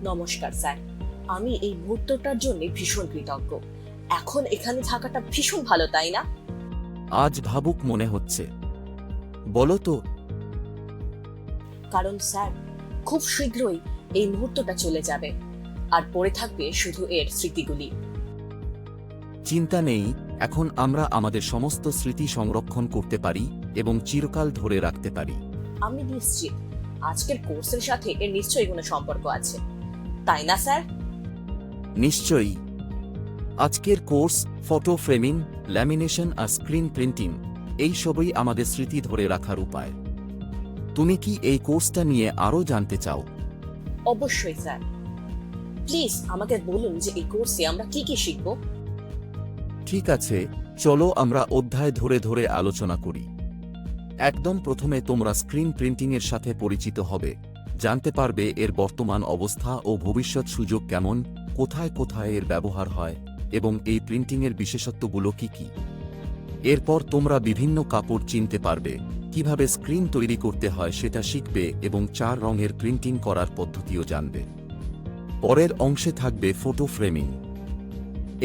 নমস্কার স্যার, আমি এই মুহূর্তটার জন্য ভীষণ কৃতজ্ঞ। এখন এখানে থাকাটা ভীষণ ভালো, তাই না? আজ ভাবুক মনে হচ্ছে, বলো তো। কারণ স্যার, খুব শীঘ্রই এই মুহূর্তটা চলে যাবে, আর পড়ে থাকবে শুধু এর স্মৃতিগুলি। চিন্তা নেই, এখন আমরা আমাদের সমস্ত স্মৃতি সংরক্ষণ করতে পারি এবং চিরকাল ধরে রাখতে পারি। আমি নিশ্চিত আজকের কোর্সের সাথে এর নিশ্চয়ই কোনো সম্পর্ক আছে, তাই না স্যার? নিশ্চয়ই। আজকের কোর্স ফটো ফ্রেমিং, ল্যামিনেশন আর স্ক্রিন প্রিন্টিং, এই সবই আমাদের স্মৃতি ধরে রাখার উপায়। তুমি কি এই কোর্সটা নিয়ে আরও জানতে চাও? অবশ্যই স্যার, প্লিজ আমাকে বলুন যে এই কোর্সে আমরা কি কি শিখব। ঠিক আছে, চলো আমরা অধ্যায় ধরে ধরে আলোচনা করি। একদম প্রথমে তোমরা স্ক্রিন প্রিন্টিংয়ের সাথে পরিচিত হবে, জানতে পারবে এর বর্তমান অবস্থা ও ভবিষ্যৎ সুযোগ কেমন, কোথায় কোথায় এর ব্যবহার হয় এবং এই প্রিন্টিংয়ের বিশেষত্বগুলো কি কি। এরপর তোমরা বিভিন্ন কাপড় চিনতে পারবে, কিভাবে স্ক্রিন তৈরি করতে হয় সেটা শিখবে এবং 4 রঙের প্রিন্টিং করার পদ্ধতিও জানবে। পরের অংশে থাকবে ফটো ফ্রেমিং।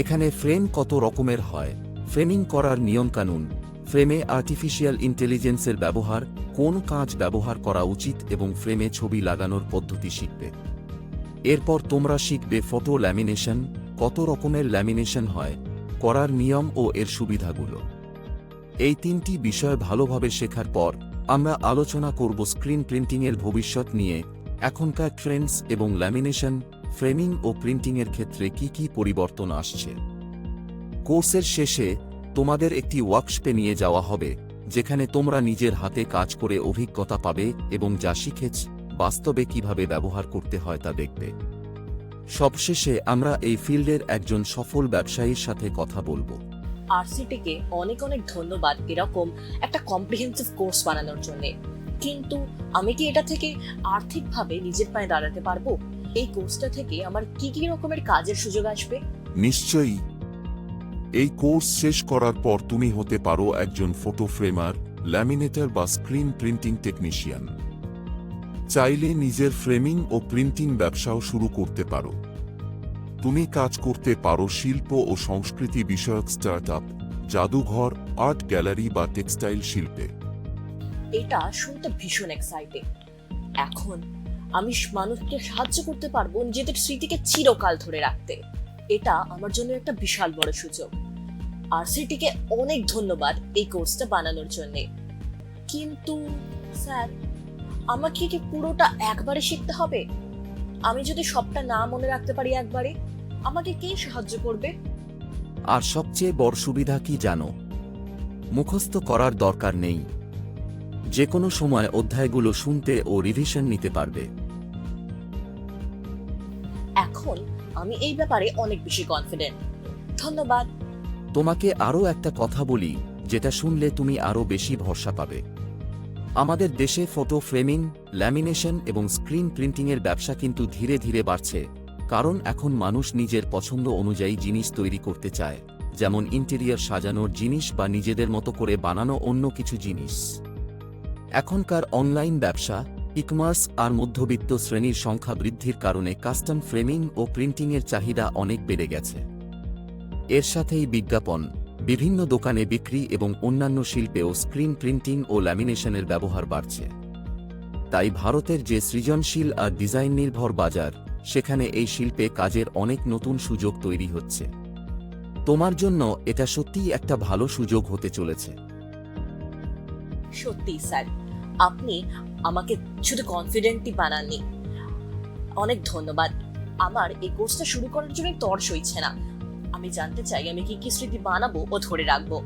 এখানে ফ্রেম কত রকমের হয়, ফ্রেমিং করার নিয়মকানুন, ফ্রেমে আর্টিফিশিয়াল ইন্টেলিজেন্সের ব্যবহার, কোন কাঁচ ব্যবহার করা উচিত এবং ফ্রেমে ছবি লাগানোর পদ্ধতি শিখবে। এরপর তোমরা শিখবে ফটো ল্যামিনেশন, কত রকমের ল্যামিনেশন হয়, করার নিয়ম ও এর সুবিধাগুলো। এই 3টি বিষয় ভালোভাবে শেখার পর আমরা আলোচনা করব স্ক্রিন প্রিন্টিংয়ের ভবিষ্যৎ নিয়ে, এখনকার ট্রেন্ডস এবং ল্যামিনেশন, ফ্রেমিং ও প্রিন্টিংয়ের ক্ষেত্রে কি কি পরিবর্তন আসছে। কোর্সের শেষে তোমাদের একটি ওয়ার্কশপে নিয়ে যাওয়া হবে, যেখানে তোমরা নিজের হাতে কাজ করে অভিজ্ঞতা পাবে এবং যা শিখেছ বাস্তবে কিভাবে ব্যবহার করতে হয় তা দেখবে। সবশেষে আমরা এই ফিল্ডের একজন সফল ব্যবসায়ীর সাথে কথা বলবো। আরসিটিকে অনেক অনেক ধন্যবাদ এরকম একটা কম্প্রিহেন্সিভ কোর্স বানানোর জন্য। কিন্তু আমি কি এটা থেকে আর্থিকভাবে নিজের পায়ে দাঁড়াতে পারবো? এই কোর্সটা থেকে আমার কি কি রকমের কাজের সুযোগ আসবে? নিশ্চয়ই। এই কোর্স শেষ করার পর তুমি হতে পারো একজন ফটো ফ্রেমার, ল্যামিনেটর বা স্ক্রিন প্রিন্টিং টেকনিশিয়ান। চাইলে নিজের ফ্রেমিং ও প্রিন্টিং ব্যবসাও শুরু করতে পারো। তুমি কাজ করতে পারো শিল্প ও সংস্কৃতি বিষয়ক স্টার্টআপ, জাদুঘর, আর্ট গ্যালারি বা টেক্সটাইল শিল্পে। এটা শুনতে ভীষণ এক্সাইটিং। এখন আমি মানুষকে সাহায্য করতে পারবো নিজেদের স্মৃতিকে চিরকাল ধরে রাখতে। এটা আমার জন্য একটা বিশাল বড় সুযোগ। আরসিটিকে অনেক ধন্যবাদ এই কোর্সটা বানানোর জন্য। কিন্তু স্যার, আমাকে কি পুরোটা একবারে শিখতে হবে? আমি যদি সবটা না মনে রাখতে পারি একবারে, আমাকে কে সাহায্য করবে? আর সবচেয়ে বড় সুবিধা কি জানো? মুখস্থ করার দরকার নেই। যে কোনো সময় অধ্যায়গুলো শুনতে ও রিভিশন নিতে পারবে। এখন আমি এই ব্যাপারে অনেক বেশি কনফিডেন্ট। ধন্যবাদ। তোমাকে আরও একটা কথা বলি, যেটা শুনলে তুমি আরও বেশি ভরসা পাবে। আমাদের দেশে ফটো ফ্রেমিং, ল্যামিনেশন এবং স্ক্রিন প্রিন্টিংয়ের ব্যবসা কিন্তু ধীরে ধীরে বাড়ছে, কারণ এখন মানুষ নিজের পছন্দ অনুযায়ী জিনিস তৈরি করতে চায়, যেমন ইন্টেরিয়র সাজানোর জিনিস বা নিজেদের মতো করে বানানো অন্য কিছু জিনিস। এখনকার অনলাইন ব্যবসা, ই-কমার্স আর মধ্যবিত্ত শ্রেণীর সংখ্যা বৃদ্ধির কারণে কাস্টম ফ্রেমিং ও প্রিন্টিংয়ের চাহিদা অনেক বেড়ে গেছে। এর সাথেই বিজ্ঞাপন, বিভিন্ন দোকানে বিক্রি এবং অন্যান্য শিল্পেও স্ক্রিন প্রিন্টিং ও ল্যামিনেশনের ব্যবহার বাড়ছে। তাই ভারতের যে সৃজনশীল আর ডিজাইন নির্ভর বাজার, সেখানে এই শিল্পে কাজের অনেক নতুন সুযোগ তৈরি হচ্ছে। তোমার জন্য এটা সত্যিই একটা ভালো সুযোগ হতে চলেছে। সত্যি স্যার, আপনি আমাকে শুধু কনফিডেন্টই বানাননি। অনেক ধন্যবাদ। আমার এই কোর্সটা শুরু করার জন্য তর সইছে না। আমি জানতে চাই আমি কি কি স্মৃতি বানাবো ও ধরে রাখবো।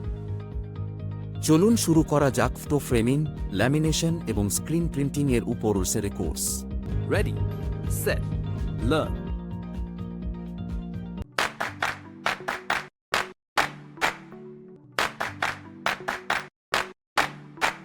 চলুন শুরু করা যাক ফটো ফ্রেমিং, ল্যামিনেশন এবং স্ক্রিন প্রিন্টিং এর উপর কোর্স। Ready, set, learn.